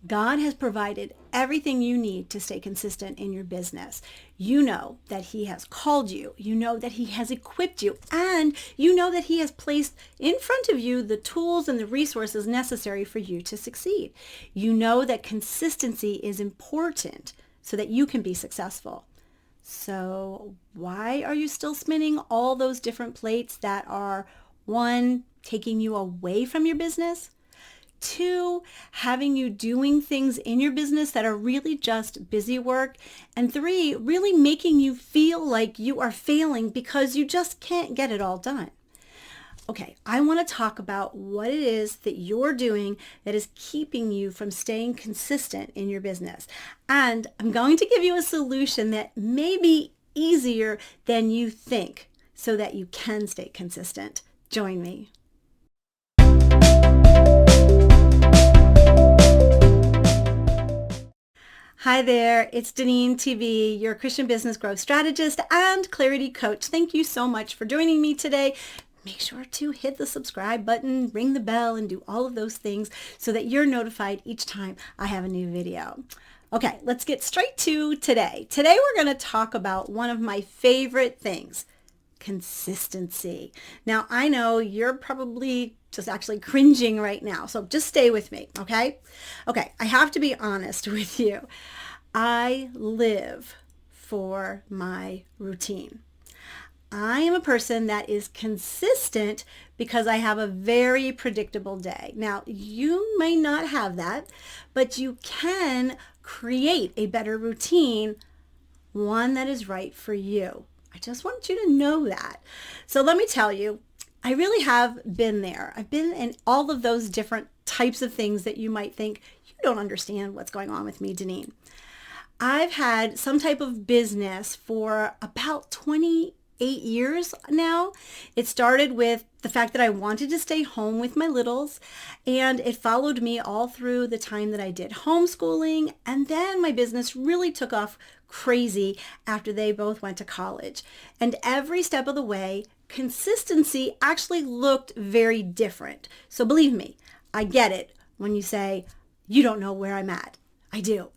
God has provided everything you need to stay consistent in your business. You know that he has called you. You know that he has equipped you. And you know that he has placed in front of you the tools and the resources necessary for you to succeed. You know that consistency is important so that you can be successful. So why are you still spinning all those different plates that are, one, taking you away from your business? Two, having you doing things in your business that are really just busy work. And three, really making you feel like you are failing because you just can't get it all done. Okay, I want to talk about what it is that you're doing that is keeping you from staying consistent in your business. And I'm going to give you a solution that may be easier than you think so that you can stay consistent. Join me. Hi there, it's DeneenTB, your Christian business growth strategist and clarity coach. Thank you so much for joining me today. Make sure to hit the subscribe button, ring the bell, and do all of those things so that you're notified each time I have a new video. Okay, let's get straight to today. Today we're going to talk about one of my favorite things, consistency. Now, I know you're probably just actually cringing right now, so just stay with me, okay? Okay, I have to be honest with you. I live for my routine. I am a person that is consistent because I have a very predictable day. Now, you may not have that, but you can create a better routine, one that is right for you. I just want you to know that. So let me tell you, I really have been there. I've been in all of those different types of things that you might think, you don't understand what's going on with me, Deneen. I've had some type of business for about 28 years now. It started with the fact that I wanted to stay home with my littles, and it followed me all through the time that I did homeschooling, and then my business really took off crazy after they both went to college. And every step of the way, consistency actually looked very different. So believe me, I get it when you say, you don't know where I'm at. I do.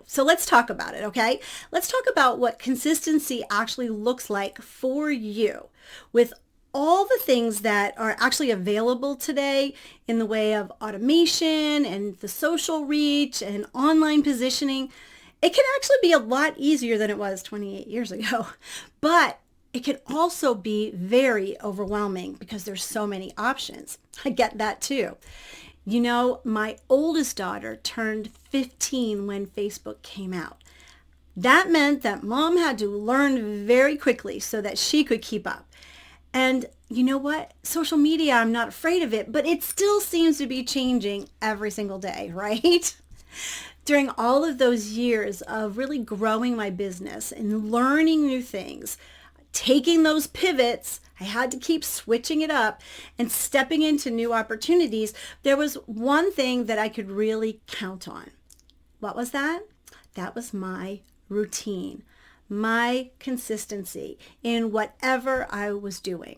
So let's talk about it, okay? Let's talk about what consistency actually looks like for you with all the things that are actually available today in the way of automation and the social reach and online positioning. It can actually be a lot easier than it was 28 years ago, but it can also be very overwhelming because there's so many options. I get that too. You know, my oldest daughter turned 15 when Facebook came out. That meant that mom had to learn very quickly so that she could keep up. And you know what? Social media, I'm not afraid of it, but it still seems to be changing every single day, right? During all of those years of really growing my business and learning new things, taking those pivots, I had to keep switching it up and stepping into new opportunities. There was one thing that I could really count on. What was that? That was my routine, my consistency in whatever I was doing.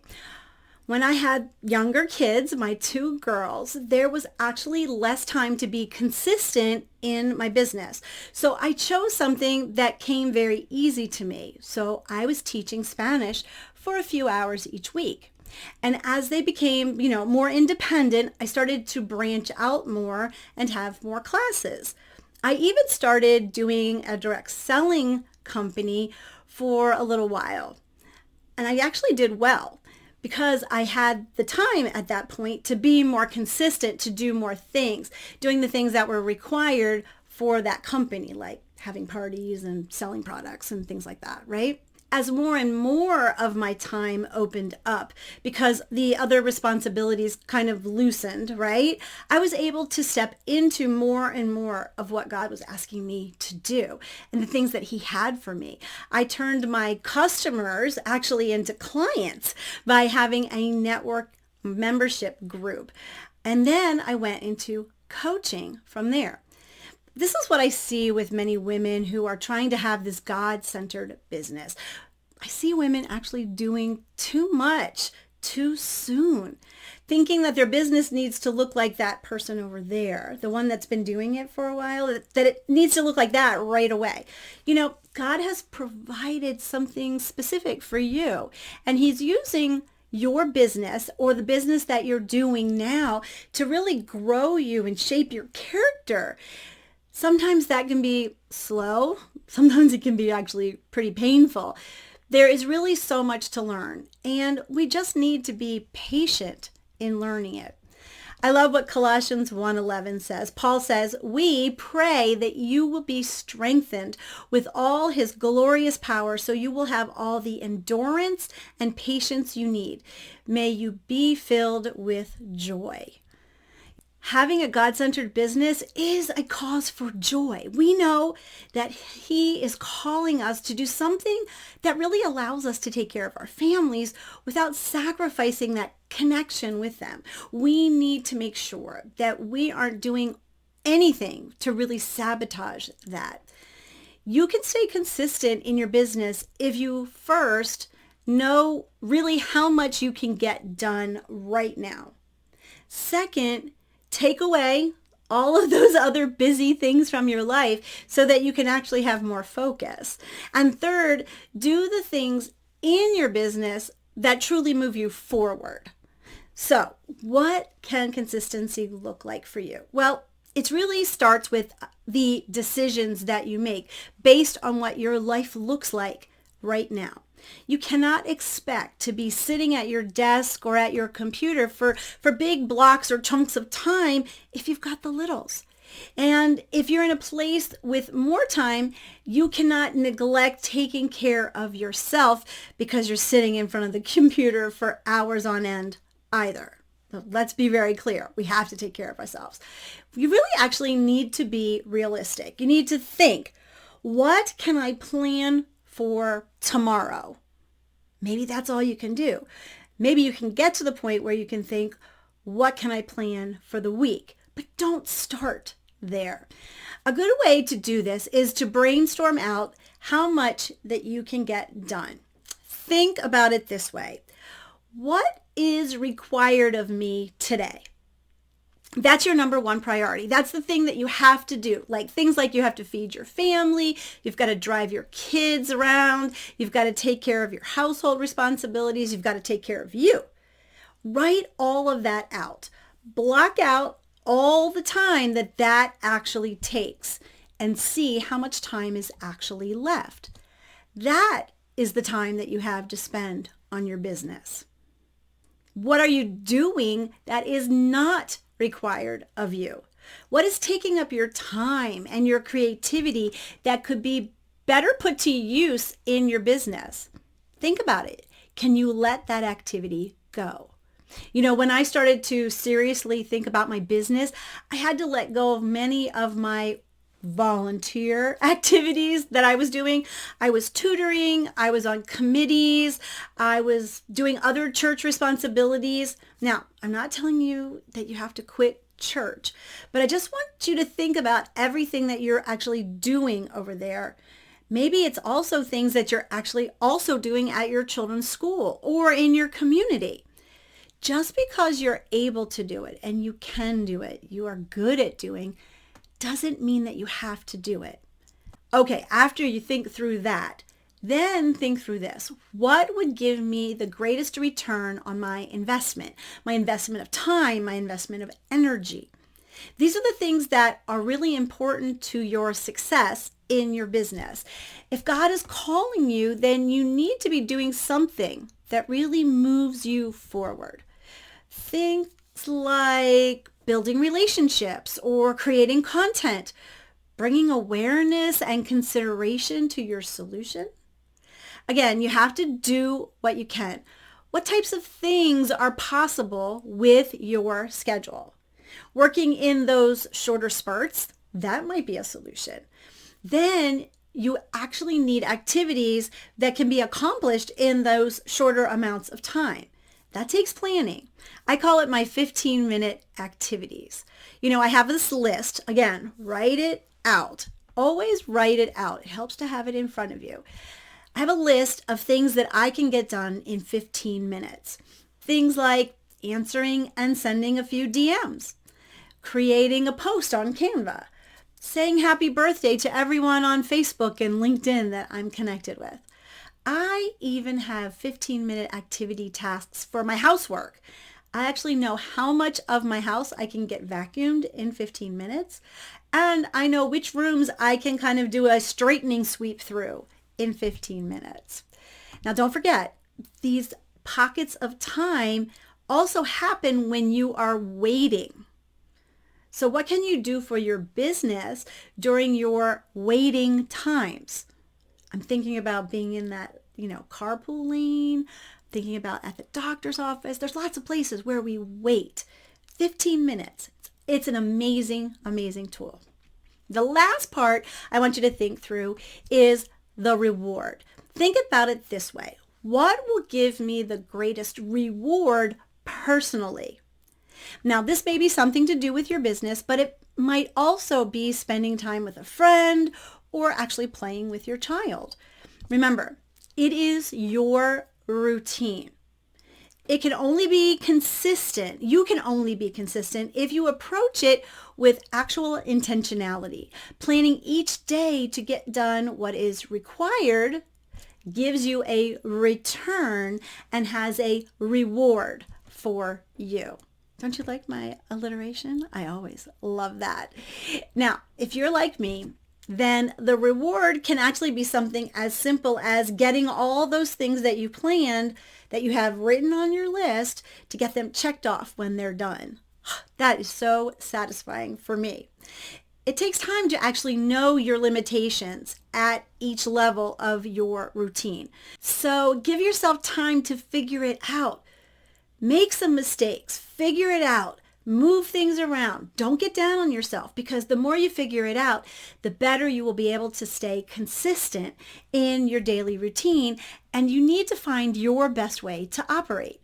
When I had younger kids, my two girls, there was actually less time to be consistent in my business. So I chose something that came very easy to me. So I was teaching Spanish for a few hours each week. And as they became, more independent, I started to branch out more and have more classes. I even started doing a direct selling company for a little while. And I actually did well, because I had the time at that point to be more consistent, to do more things, doing the things that were required for that company, like having parties and selling products and things like that, right? As more and more of my time opened up because the other responsibilities kind of loosened, right? I was able to step into more and more of what God was asking me to do and the things that he had for me. I turned my customers actually into clients by having a network membership group. And then I went into coaching from there. This is what I see with many women who are trying to have this God-centered business. I see women actually doing too much too soon, thinking that their business needs to look like that person over there, the one that's been doing it for a while, that it needs to look like that right away. God has provided something specific for you, and he's using your business or the business that you're doing now to really grow you and shape your character. Sometimes that can be slow. Sometimes it can be actually pretty painful. There is really so much to learn, and we just need to be patient in learning it. I love what Colossians 1:11 says. Paul says, "We pray that you will be strengthened with all his glorious power, so you will have all the endurance and patience you need. May you be filled with joy." Having a God-centered business is a cause for joy. We know that he is calling us to do something that really allows us to take care of our families without sacrificing that connection with them. We need to make sure that we aren't doing anything to really sabotage that. You can stay consistent in your business if you first know really how much you can get done right now. Second, take away all of those other busy things from your life so that you can actually have more focus. And third, do the things in your business that truly move you forward. So what can consistency look like for you? Well, it really starts with the decisions that you make based on what your life looks like right now. You cannot expect to be sitting at your desk or at your computer for big blocks or chunks of time if you've got the littles. And if you're in a place with more time, you cannot neglect taking care of yourself because you're sitting in front of the computer for hours on end either. So let's be very clear. We have to take care of ourselves. You really actually need to be realistic. You need to think, what can I plan for tomorrow? Maybe that's all you can do. Maybe you can get to the point where you can think, what can I plan for the week? But don't start there. A good way to do this is to brainstorm out how much that you can get done. Think about it this way. What is required of me today? That's your number one priority. That's the thing that you have to do. Like things like you have to feed your family, you've got to drive your kids around, you've got to take care of your household responsibilities, you've got to take care of you. Write all of that out. Block out all the time that actually takes and see how much time is actually left. That is the time that you have to spend on your business. What are you doing that is not required of you? What is taking up your time and your creativity that could be better put to use in your business? Think about it. Can you let that activity go? When I started to seriously think about my business, I had to let go of many of my volunteer activities that I was doing. I was tutoring, I was on committees, I was doing other church responsibilities. Now, I'm not telling you that you have to quit church, but I just want you to think about everything that you're actually doing over there. Maybe it's also things that you're actually also doing at your children's school or in your community. Just because you're able to do it and you can do it, you are good at doing, doesn't mean that you have to do it. Okay, after you think through that, then think through this. What would give me the greatest return on my investment? My investment of time, my investment of energy. These are the things that are really important to your success in your business. If God is calling you, then you need to be doing something that really moves you forward. Things like building relationships or creating content, bringing awareness and consideration to your solution. Again, you have to do what you can. What types of things are possible with your schedule? Working in those shorter spurts, that might be a solution. Then you actually need activities that can be accomplished in those shorter amounts of time. That takes planning. I call it my 15-minute activities. I have this list. Again, write it out. Always write it out. It helps to have it in front of you. I have a list of things that I can get done in 15 minutes. Things like answering and sending a few DMs, creating a post on Canva, saying happy birthday to everyone on Facebook and LinkedIn that I'm connected with. I even have 15-minute activity tasks for my housework. I actually know how much of my house I can get vacuumed in 15 minutes. And I know which rooms I can kind of do a straightening sweep through in 15 minutes. Now, don't forget, these pockets of time also happen when you are waiting. So what can you do for your business during your waiting times? I'm thinking about being in that, carpool lane, thinking about at the doctor's office. There's lots of places where we wait. 15 minutes. It's an amazing, amazing tool. The last part I want you to think through is the reward. Think about it this way. What will give me the greatest reward personally? Now, this may be something to do with your business, but it might also be spending time with a friend or actually playing with your child. Remember, it is your routine. It can only be consistent. You can only be consistent if you approach it with actual intentionality. Planning each day to get done what is required gives you a return and has a reward for you. Don't you like my alliteration? I always love that. Now, if you're like me, then the reward can actually be something as simple as getting all those things that you planned, that you have written on your list, to get them checked off when they're done. That is so satisfying for me. It takes time to actually know your limitations at each level of your routine. So give yourself time to figure it out. Make some mistakes, figure it out, move things around. Don't get down on yourself, because the more you figure it out, the better you will be able to stay consistent in your daily routine, and you need to find your best way to operate.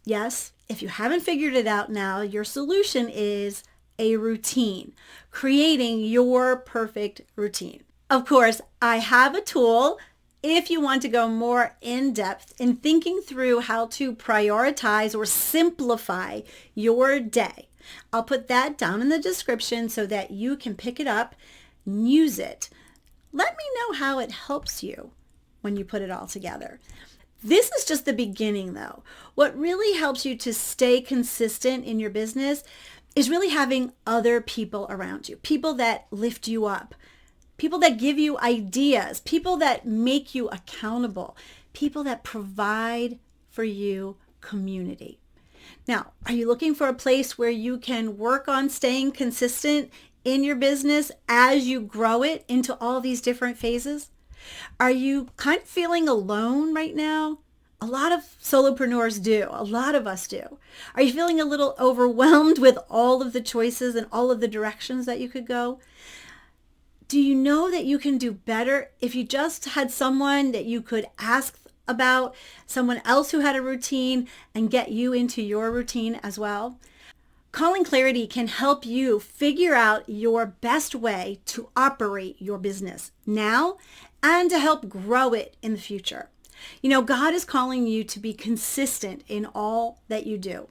Yes, if you haven't figured it out now, your solution is a routine, creating your perfect routine. Of course, I have a tool if you want to go more in depth in thinking through how to prioritize or simplify your day. I'll put that down in the description so that you can pick it up and use it. Let me know how it helps you when you put it all together. This is just the beginning, though. What really helps you to stay consistent in your business is really having other people around you, people that lift you up, people that give you ideas, people that make you accountable, people that provide for you community. Now, are you looking for a place where you can work on staying consistent in your business as you grow it into all these different phases? Are you kind of feeling alone right now? A lot of solopreneurs do. A lot of us do. Are you feeling a little overwhelmed with all of the choices and all of the directions that you could go? Do you know that you can do better if you just had someone that you could ask about, someone else who had a routine, and get you into your routine as well? Calling Clarity can help you figure out your best way to operate your business now and to help grow it in the future. You know, God is calling you to be consistent in all that you do.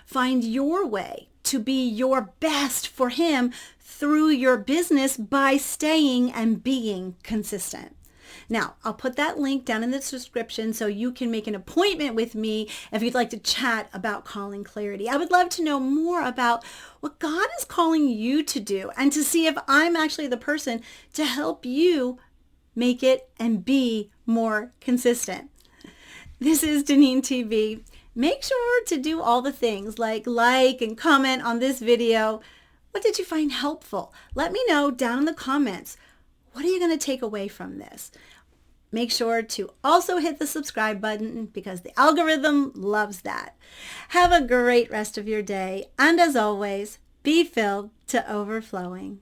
Find your way to be your best for Him through your business by staying and being consistent. Now, I'll put that link down in the description so you can make an appointment with me if you'd like to chat about Calling Clarity. I would love to know more about what God is calling you to do and to see if I'm actually the person to help you make it and be more consistent. This is DeneenTB. Make sure to do all the things like and comment on this video. What did you find helpful? Let me know down in the comments. What are you going to take away from this? Make sure to also hit the subscribe button because the algorithm loves that. Have a great rest of your day. And as always, be filled to overflowing.